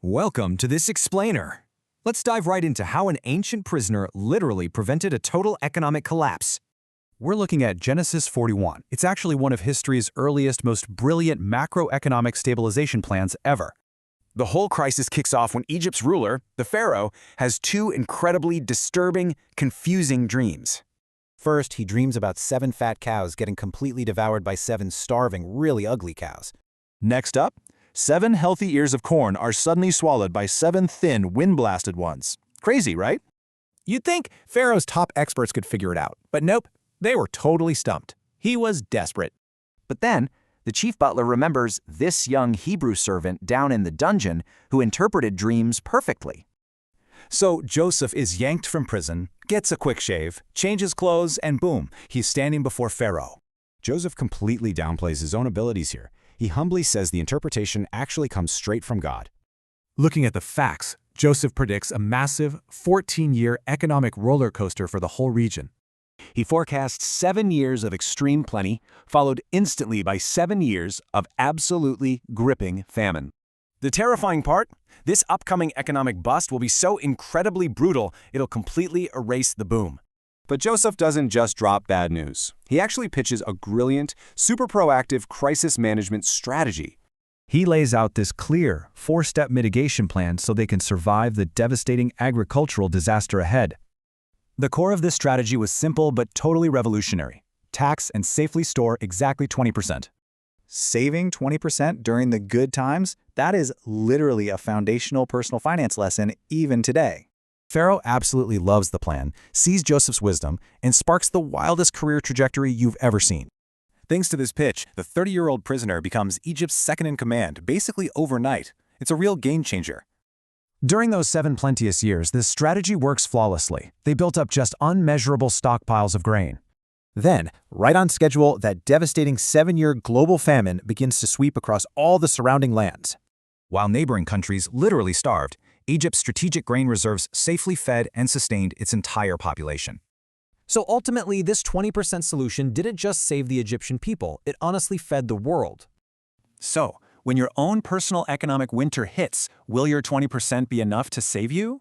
Welcome to this explainer. Let's dive right into how an ancient prisoner literally prevented a total economic collapse. We're looking at Genesis 41. It's actually one of history's earliest, most brilliant macroeconomic stabilization plans ever. The whole crisis kicks off when Egypt's ruler, the pharaoh, has two incredibly disturbing, confusing dreams. First, he dreams about 7 fat cows getting completely devoured by 7 starving, really ugly cows. Next up, 7 healthy ears of corn are suddenly swallowed by 7 thin, wind-blasted ones. Crazy, right? You'd think Pharaoh's top experts could figure it out, but nope, they were totally stumped. He was desperate. But then, the chief butler remembers this young Hebrew servant down in the dungeon who interpreted dreams perfectly. So Joseph is yanked from prison, gets a quick shave, changes clothes, and boom, he's standing before Pharaoh. Joseph completely downplays his own abilities here. He humbly says the interpretation actually comes straight from God. Looking at the facts, Joseph predicts a massive 14-year economic roller coaster for the whole region. He forecasts 7 years of extreme plenty, followed instantly by 7 years of absolutely gripping famine. The terrifying part? This upcoming economic bust will be so incredibly brutal, it'll completely erase the boom. But Joseph doesn't just drop bad news. He actually pitches a brilliant, super proactive crisis management strategy. He lays out this clear, 4-step mitigation plan so they can survive the devastating agricultural disaster ahead. The core of this strategy was simple but totally revolutionary. Tax and safely store exactly 20%. Saving 20% during the good times? That is literally a foundational personal finance lesson even today. Pharaoh absolutely loves the plan, sees Joseph's wisdom, and sparks the wildest career trajectory you've ever seen. Thanks to this pitch, the 30-year-old prisoner becomes Egypt's second-in-command basically overnight. It's a real game-changer. During those 7 plenteous years, this strategy works flawlessly. They built up just unmeasurable stockpiles of grain. Then, right on schedule, that devastating 7-year global famine begins to sweep across all the surrounding lands. While neighboring countries literally starved, Egypt's strategic grain reserves safely fed and sustained its entire population. So ultimately, this 20% solution didn't just save the Egyptian people, it honestly fed the world. So, when your own personal economic winter hits, will your 20% be enough to save you?